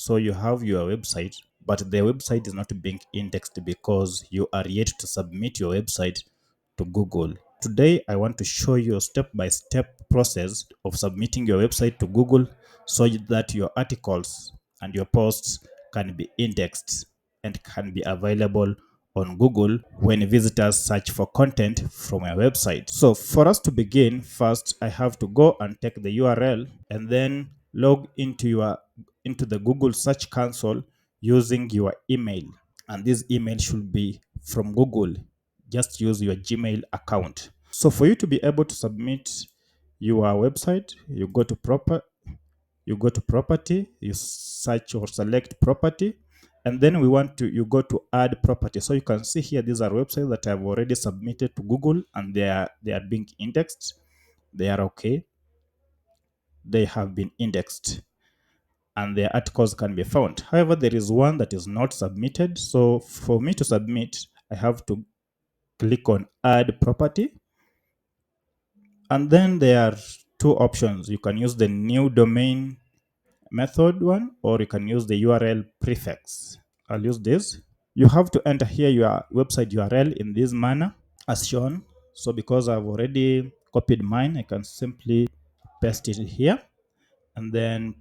So you have your website, but the website is not being indexed because you are yet to submit your website to Google. Today, I want to show you a step-by-step process of submitting your website to Google so that your articles and your posts can be indexed and can be available on Google when visitors search for content from your website. So for us to begin, first I have to go and take the URL and then log into the Google Search Console using your email. And this email should be from Google. Just use your Gmail account. So for you to be able to submit your website, you go to property, you search or select property, and then you go to add property. So you can see here these are websites that I've already submitted to Google and they are being indexed. They are okay. They have been indexed and their articles can be found. However, there is one that is not submitted. So for me to submit, I have to click on add property. And then there are two options. You can use the new domain method one, or you can use the URL prefix. I'll use this. You have to enter here your website URL in this manner as shown. So because I've already copied mine, I can simply paste it here and then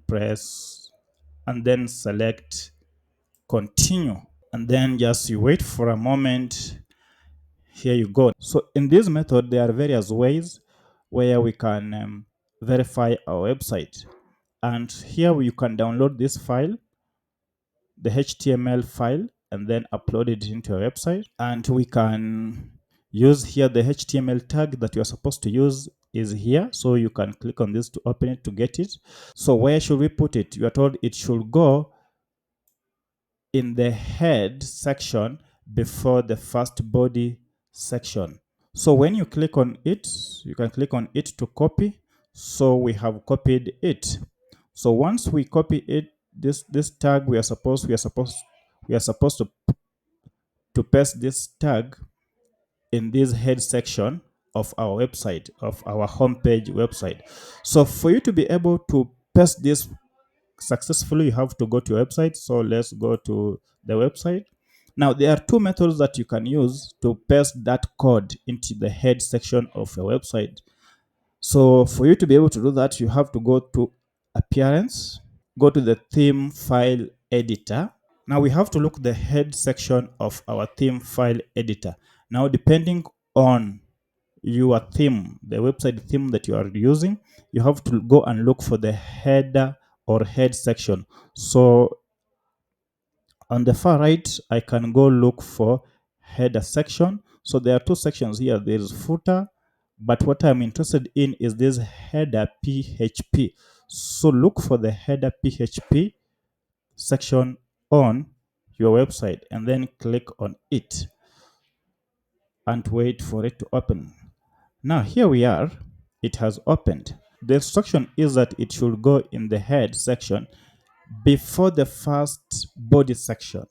select continue. And then just you wait for a moment. Here you go. So in this method, there are various ways where we can verify our website. And here you can download this file, the HTML file, and then upload it into your website. And we can use here the HTML tag that you are supposed to use is here. So you can click on this to open it to get it. So where should we put it? You are told it should go in the head section before the first body section. So when you click on it, you can click on it to copy. So we have copied it. So once we copy it, this tag we are supposed to paste this tag in this head section of our website, of our homepage website. So for you to be able to paste this successfully, you have to go to your website. So let's go to the website. Now there are two methods that you can use to paste that code into the head section of your website. So for you to be able to do that, you have to go to appearance, go to the theme file editor. Now we have to look the head section of our theme file editor. Now depending on your theme, the website theme that you are using, you have to go and look for the header or head section. So on the far right, I can go look for header section. So there are two sections here. There is footer, but what I'm interested in is this header PHP. So look for the header PHP section on your website and then click on it and wait for it to open. Now here we are, it has opened. The instruction is that it should go in the head section before the first body section.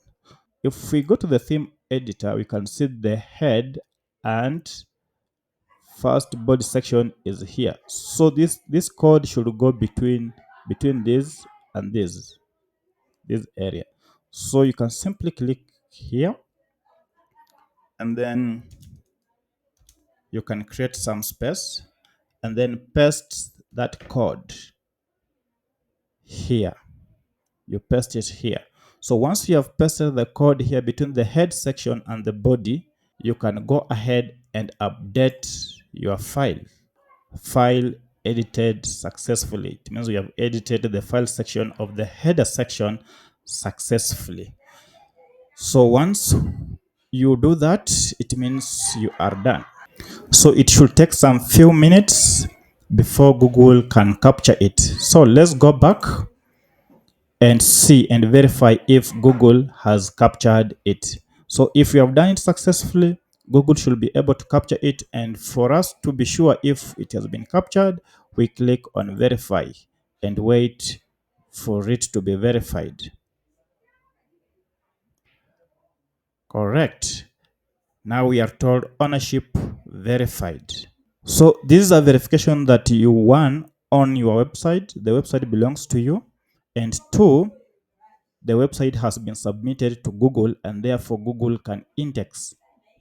If we go to the theme editor, we can see the head and first body section is here. So this code should go between this and this area. So you can simply click here and then you can create some space and then paste that code here. You paste it here. So once you have pasted the code here between the head section and the body, you can go ahead and update your file edited successfully. It means we have edited the file section of the header section successfully. So once you do that, it means you are done. So it should take some few minutes before Google can capture it. So let's go back and see and verify if Google has captured it. So if you have done it successfully, Google should be able to capture it. And for us to be sure if it has been captured, we click on verify and wait for it to be verified. Correct. Now we are told ownership verified. So this is a verification that you, one, on your website, the website belongs to you, and two, the website has been submitted to Google, and therefore Google can index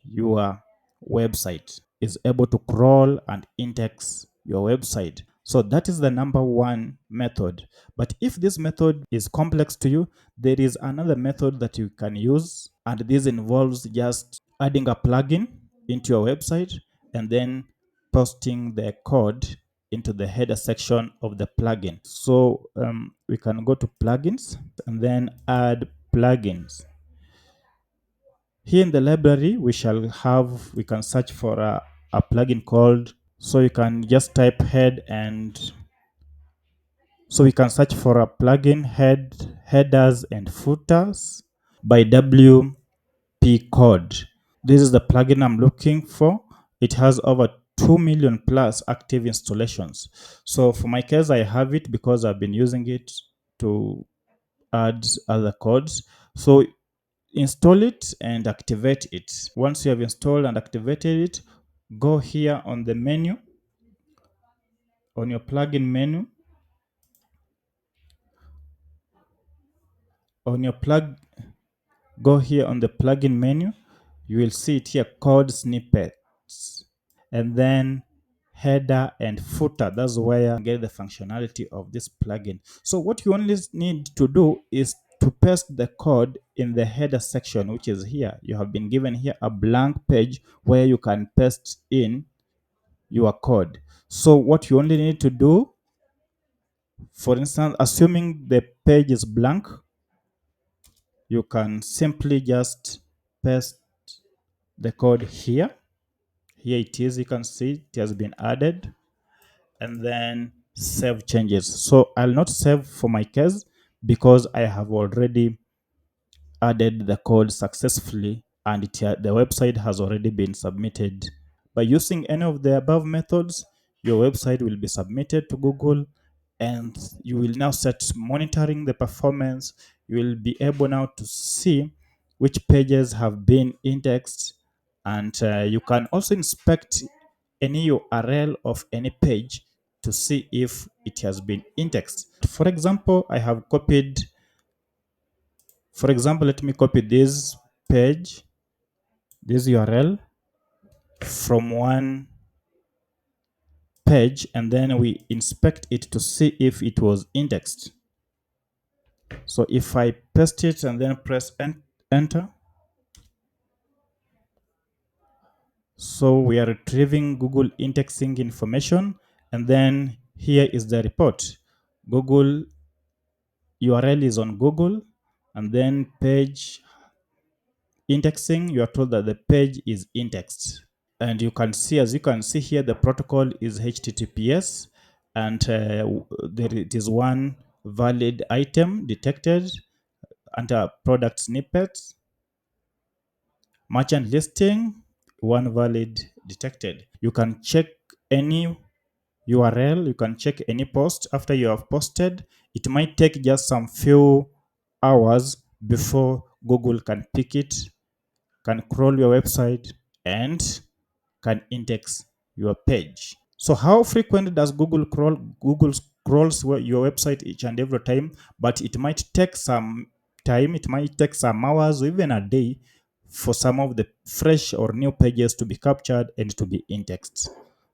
your website, is able to crawl and index your website. So that is the number one method. But if this method is complex to you, there is another method that you can use, and this involves just adding a plugin into your website and then posting the code into the header section of the plugin. So we can go to plugins and then add plugins. Here in the library, we can search for a plugin called, so you can just type head, and so we can search for a plugin headers and footers by WP Code. This is the plugin I'm looking for. It has over 2 million plus active installations. So for my case, I have it because I've been using it to add other codes. So install it and activate it. Once you have installed and activated it, go here on the menu, on your plugin menu. Go here on the plugin menu. You will see it here, code snippets, and then header and footer. That's where you get the functionality of this plugin. So what you only need to do is to paste the code in the header section, which is here. You have been given here a blank page where you can paste in your code. So what you only need to do, for instance, assuming the page is blank, you can simply just paste the code here. Here it is, you can see it has been added, and then save changes. So I'll not save for my case because I have already added the code successfully, and the website has already been submitted. By using any of the above methods, your website will be submitted to Google, and you will now start monitoring the performance. You will be able now to see which pages have been indexed, and you can also inspect any URL of any page to see if it has been indexed. For example, let me copy this page, this URL from one page, and then we inspect it to see if it was indexed. So if I paste it and then press enter, so we are retrieving Google indexing information, and then here is the report. Google URL is on Google, and then page indexing, you are told that the page is indexed. And you can see, as you can see here, the protocol is HTTPS, and it is one valid item detected under product snippets. Merchant listing, one valid detected. You can check any URL, you can check any post after you have posted. It might take just some few hours before Google can pick it, can crawl your website, and can index your page. So how frequent does Google crawl? Google crawls your website each and every time, but it might take some time, it might take some hours or even a day for some of the fresh or new pages to be captured and to be indexed.